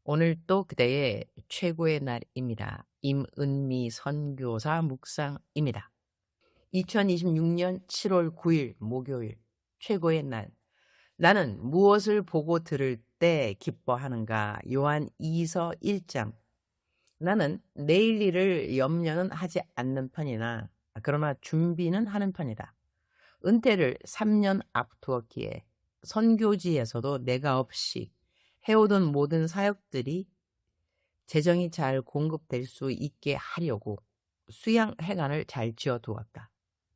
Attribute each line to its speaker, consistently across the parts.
Speaker 1: 오늘 또 그대의 최고의 날입니다. 임은미 선교사 묵상입니다. 2026년 7월 9일 목요일 최고의 날. 나는 무엇을 보고 들을 때 기뻐하는가? 요한 2서 1장. 나는 내일 일을 염려는 하지 않는 편이나 그러나 준비는 하는 편이다. 은퇴를 3년 앞두었기에 선교지에서도 내가 없이 해오던 모든 사역들이 재정이 잘 공급될 수 있게 하려고 수양회관을 잘 지어두었다.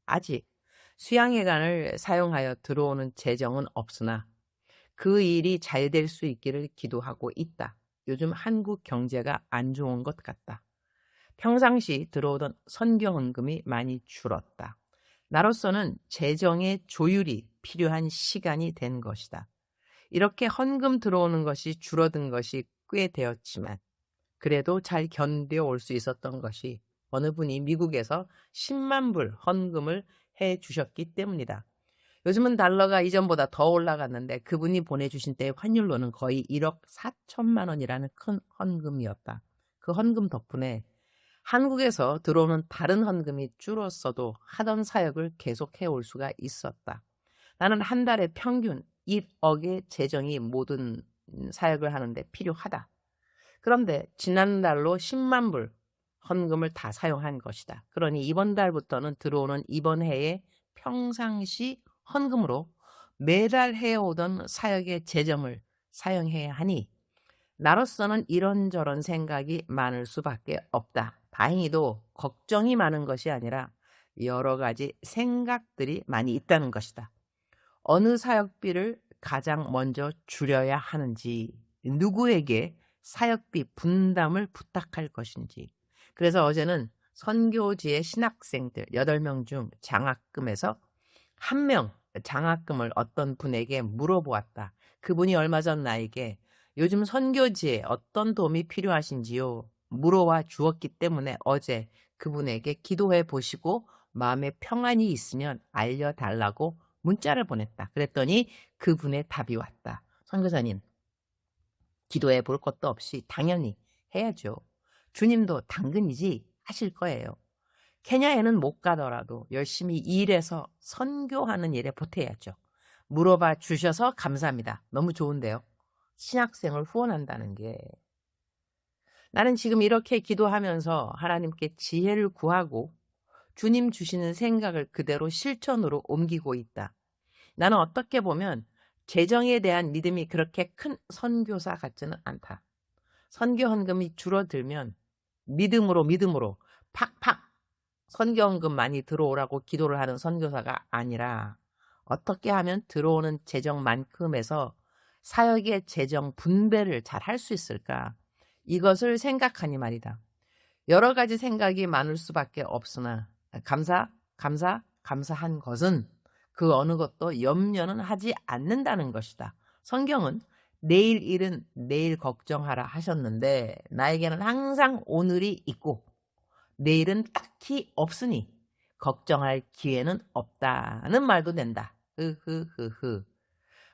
Speaker 1: 아직 수양회관을 사용하여 들어오는 재정은 없으나 그 일이 잘 될 수 있기를 기도하고 있다. 요즘 한국 경제가 안 좋은 것 같다. 평상시 들어오던 선교헌금이 많이 줄었다. 나로서는 재정의 조율이 필요한 시간이 된 것이다. 이렇게 헌금 들어오는 것이 줄어든 것이 꽤 되었지만 그래도 잘 견뎌올 수 있었던 것이 어느 분이 미국에서 10만 불 헌금을 해 주셨기 때문이다. 요즘은 달러가 이전보다 더 올라갔는데 그분이 보내주신 때의 환율로는 거의 1억 4천만 원이라는 큰 헌금이었다. 그 헌금 덕분에 한국에서 들어오는 다른 헌금이 줄었어도 하던 사역을 계속해 올 수가 있었다. 나는 한 달에 평균 1억의 재정이 모든 사역을 하는데 필요하다. 그런데 지난달로 10만 불 헌금을 다 사용한 것이다. 그러니 이번 달부터는 들어오는 이번 해의 평상시 헌금으로 매달 해오던 사역의 재정을 사용해야 하니 나로서는 이런저런 생각이 많을 수밖에 없다. 다행히도 걱정이 많은 것이 아니라 여러 가지 생각들이 많이 있다는 것이다. 어느 사역비를 가장 먼저 줄여야 하는지, 누구에게 사역비 분담을 부탁할 것인지. 그래서 어제는 선교지의 신학생들 8명 중 장학금에서 1명 장학금을 어떤 분에게 물어보았다. 그분이 얼마 전 나에게 요즘 선교지에 어떤 도움이 필요하신지요? 물어와 주었기 때문에 어제 그분에게 기도해 보시고 마음에 평안이 있으면 알려달라고 문자를 보냈다. 그랬더니 그분의 답이 왔다. 선교사님, 기도해 볼 것도 없이 당연히 해야죠. 주님도 당근이지 하실 거예요. 케냐에는 못 가더라도 열심히 일해서 선교하는 일에 보태야죠. 물어봐 주셔서 감사합니다. 너무 좋은데요. 신학생을 후원한다는 게. 나는 지금 이렇게 기도하면서 하나님께 지혜를 구하고 주님 주시는 생각을 그대로 실천으로 옮기고 있다. 나는 어떻게 보면 재정에 대한 믿음이 그렇게 큰 선교사 같지는 않다. 선교 헌금이 줄어들면 믿음으로 팍팍 선교 헌금 많이 들어오라고 기도를 하는 선교사가 아니라 어떻게 하면 들어오는 재정만큼에서 사역의 재정 분배를 잘 할 수 있을까? 이것을 생각하니 말이다. 여러 가지 생각이 많을 수밖에 없으나 감사한 것은 그 어느 것도 염려는 하지 않는다는 것이다. 성경은 내일 일은 내일 걱정하라 하셨는데 나에게는 항상 오늘이 있고 내일은 딱히 없으니 걱정할 기회는 없다는 말도 된다. 흐흐흐흐.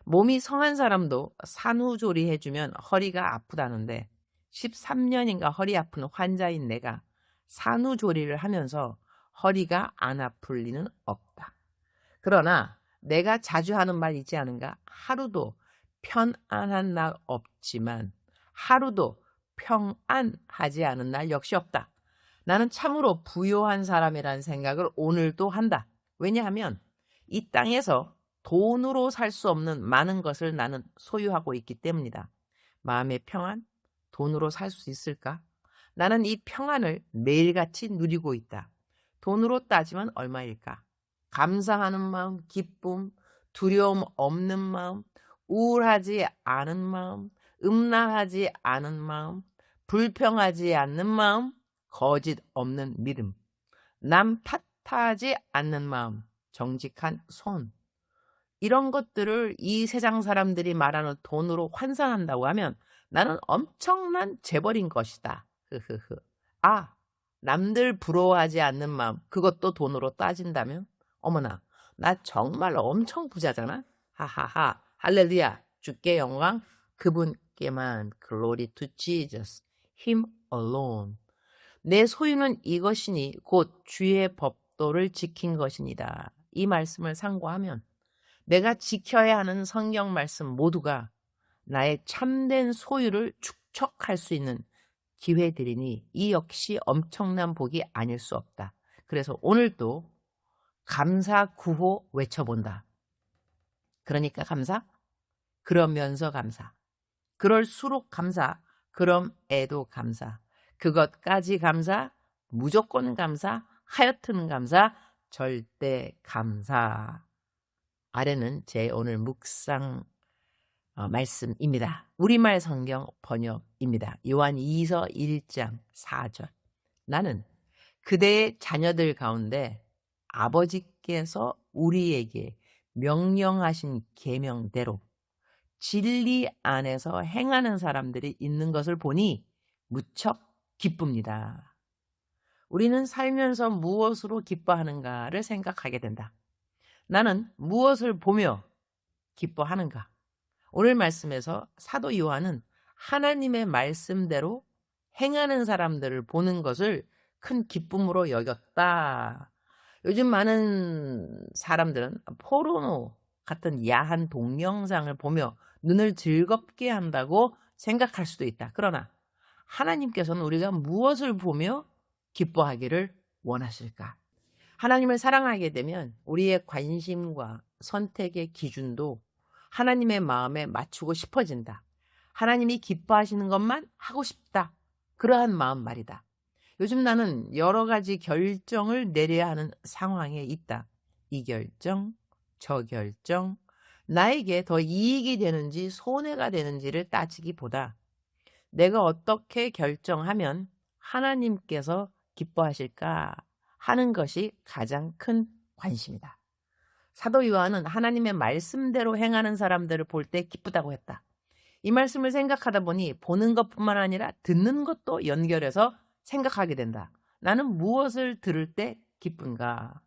Speaker 1: 몸이 성한 사람도 산후조리 해주면 허리가 아프다는데 13년인가 허리 아픈 환자인 내가 산후조리를 하면서 허리가 안 아플 리는 없다. 그러나 내가 자주 하는 말 있지 않은가? 하루도 편안한 날 없지만 하루도 평안하지 않은 날 역시 없다. 나는 참으로 부유한 사람이라는 생각을 오늘도 한다. 왜냐하면 이 땅에서 돈으로 살 수 없는 많은 것을 나는 소유하고 있기 때문이다. 마음의 평안? 돈으로 살 수 있을까? 나는 이 평안을 매일같이 누리고 있다. 돈으로 따지면 얼마일까? 감사하는 마음, 기쁨, 두려움 없는 마음, 우울하지 않은 마음, 음란하지 않은 마음, 불평하지 않는 마음, 거짓 없는 믿음, 남 탓하지 않는 마음, 정직한 손. 이런 것들을 이 세상 사람들이 말하는 돈으로 환산한다고 하면 나는 엄청난 재벌인 것이다. 흐흐흐. 아, 남들 부러워하지 않는 마음, 그것도 돈으로 따진다면? 어머나, 나 정말 엄청 부자잖아? 하하하, 할렐루야, 주께 영광, 그분 주님께만 glory to Jesus, him alone. 내 소유는 이것이니 곧 주의 법도를 지킨 것이니라. 이 말씀을 상고하면 내가 지켜야 하는 성경 말씀 모두가 나의 참된 소유를 축적할 수 있는 기회들이니 이 역시 엄청난 복이 아닐 수 없다. 그래서 오늘도 감사 구호 외쳐본다. 그러니까 감사, 그러면서 감사, 그럴수록 감사, 그럼에도 감사, 그것까지 감사, 무조건 감사, 하여튼 감사, 절대 감사. 아래는 제 오늘 묵상 말씀입니다. 우리말 성경 번역입니다. 요한 2서 1장 4절. 나는 그대의 자녀들 가운데 아버지께서 우리에게 명령하신 계명대로 진리 안에서 행하는 사람들이 있는 것을 보니 무척 기쁩니다. 우리는 살면서 무엇으로 기뻐하는가를 생각하게 된다. 나는 무엇을 보며 기뻐하는가? 오늘 말씀에서 사도 요한은 하나님의 말씀대로 행하는 사람들을 보는 것을 큰 기쁨으로 여겼다. 요즘 많은 사람들은 포르노 같은 야한 동영상을 보며 눈을 즐겁게 한다고 생각할 수도 있다. 그러나 하나님께서는 우리가 무엇을 보며 기뻐하기를 원하실까? 하나님을 사랑하게 되면 우리의 관심과 선택의 기준도 하나님의 마음에 맞추고 싶어진다. 하나님이 기뻐하시는 것만 하고 싶다. 그러한 마음 말이다. 요즘 나는 여러 가지 결정을 내려야 하는 상황에 있다. 이 결정, 저 결정, 나에게 더 이익이 되는지 손해가 되는지를 따지기보다 내가 어떻게 결정하면 하나님께서 기뻐하실까 하는 것이 가장 큰 관심이다. 사도 요한은 하나님의 말씀대로 행하는 사람들을 볼 때 기쁘다고 했다. 이 말씀을 생각하다 보니 보는 것뿐만 아니라 듣는 것도 연결해서 생각하게 된다. 나는 무엇을 들을 때 기쁜가?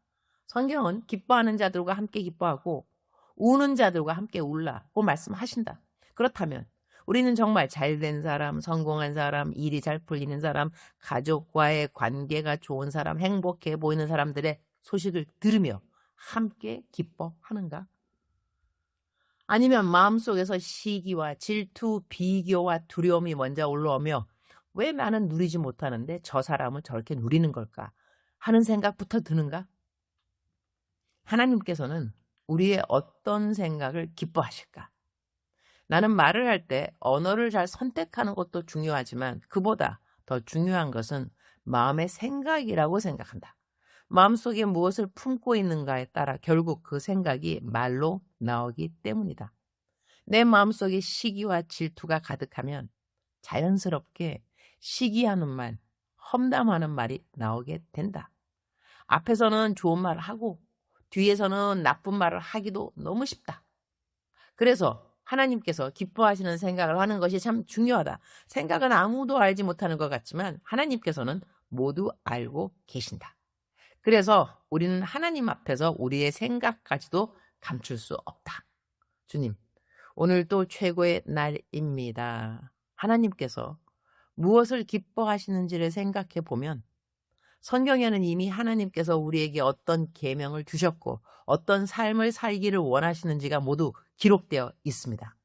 Speaker 1: 성경은 기뻐하는 자들과 함께 기뻐하고 우는 자들과 함께 울라고 말씀하신다. 그렇다면 우리는 정말 잘된 사람, 성공한 사람, 일이 잘 풀리는 사람, 가족과의 관계가 좋은 사람, 행복해 보이는 사람들의 소식을 들으며 함께 기뻐하는가? 아니면 마음속에서 시기와 질투, 비교와 두려움이 먼저 올라오며 왜 나는 누리지 못하는데 저 사람은 저렇게 누리는 걸까 하는 생각부터 드는가? 하나님께서는 우리의 어떤 생각을 기뻐하실까? 나는 말을 할 때 언어를 잘 선택하는 것도 중요하지만 그보다 더 중요한 것은 마음의 생각이라고 생각한다. 마음속에 무엇을 품고 있는가에 따라 결국 그 생각이 말로 나오기 때문이다. 내 마음속에 시기와 질투가 가득하면 자연스럽게 시기하는 말, 험담하는 말이 나오게 된다. 앞에서는 좋은 말을 하고 뒤에서는 나쁜 말을 하기도 너무 쉽다. 그래서 하나님께서 기뻐하시는 생각을 하는 것이 참 중요하다. 생각은 아무도 알지 못하는 것 같지만 하나님께서는 모두 알고 계신다. 그래서 우리는 하나님 앞에서 우리의 생각까지도 감출 수 없다. 주님, 오늘도 최고의 날입니다. 하나님께서 무엇을 기뻐하시는지를 생각해 보면 성경에는 이미 하나님께서 우리에게 어떤 계명을 주셨고 어떤 삶을 살기를 원하시는지가 모두 기록되어 있습니다.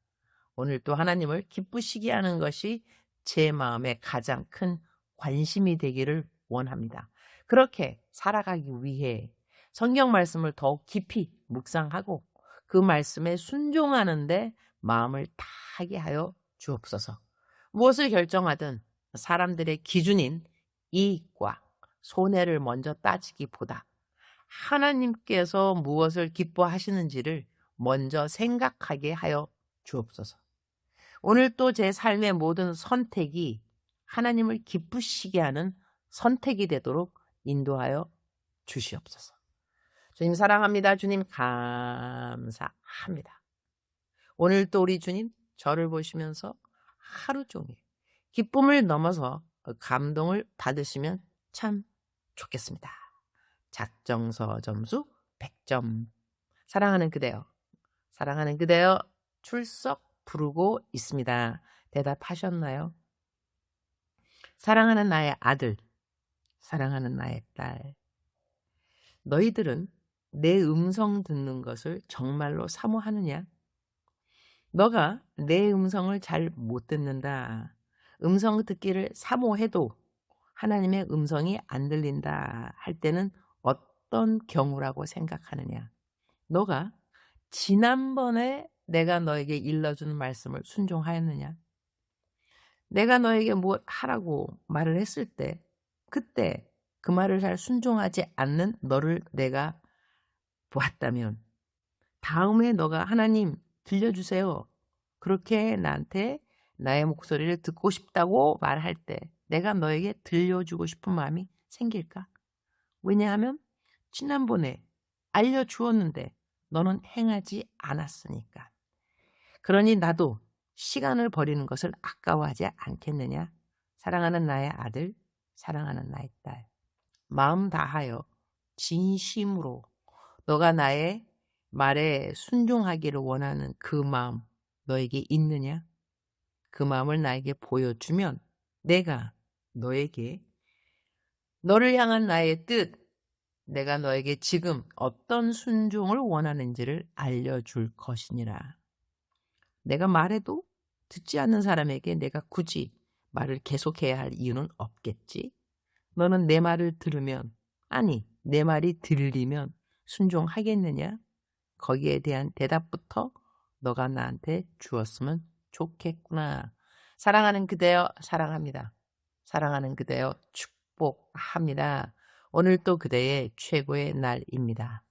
Speaker 1: 오늘 또 하나님을 기쁘시게 하는 것이 제 마음의 가장 큰 관심이 되기를 원합니다. 그렇게 살아가기 위해 성경 말씀을 더욱 깊이 묵상하고 그 말씀에 순종하는데 마음을 다하게 하여 주옵소서. 무엇을 결정하든 사람들의 기준인 이익과 손해를 먼저 따지기보다 하나님께서 무엇을 기뻐하시는지를 먼저 생각하게 하여 주옵소서. 오늘 또 제 삶의 모든 선택이 하나님을 기쁘시게 하는 선택이 되도록 인도하여 주시옵소서. 주님 사랑합니다. 주님 감사합니다. 오늘 또 우리 주님 저를 보시면서 하루 종일 기쁨을 넘어서 감동을 받으시면 참 좋겠습니다. 작정서 점수 100점. 사랑하는 그대여 출석 부르고 있습니다. 대답하셨나요? 사랑하는 나의 아들, 사랑하는 나의 딸, 너희들은 내 음성 듣는 것을 정말로 사모하느냐? 너가 내 음성을 잘 못 듣는다. 음성 듣기를 사모해도 하나님의 음성이 안 들린다 할 때는 어떤 경우라고 생각하느냐? 너가 지난번에 내가 너에게 일러준 말씀을 순종하였느냐? 내가 너에게 뭐 하라고 말을 했을 때 그때 그 말을 잘 순종하지 않는 너를 내가 보았다면 다음에 너가 하나님 들려주세요. 그렇게 나한테 나의 목소리를 듣고 싶다고 말할 때 내가 너에게 들려주고 싶은 마음이 생길까? 왜냐하면 지난번에 알려주었는데 너는 행하지 않았으니까. 그러니 나도 시간을 버리는 것을 아까워하지 않겠느냐? 사랑하는 나의 아들, 사랑하는 나의 딸, 마음 다하여 진심으로 너가 나의 말에 순종하기를 원하는 그 마음 너에게 있느냐? 그 마음을 나에게 보여주면 내가 너에게 너를 향한 나의 뜻, 내가 너에게 지금 어떤 순종을 원하는지를 알려줄 것이니라. 내가 말해도 듣지 않는 사람에게 내가 굳이 말을 계속해야 할 이유는 없겠지. 너는 내 말을 들으면, 아니, 내 말이 들리면 순종하겠느냐? 거기에 대한 대답부터 너가 나한테 주었으면 좋겠구나. 사랑하는 그대여 사랑합니다. 사랑하는 그대여 축복합니다. 오늘 또 그대의 최고의 날입니다.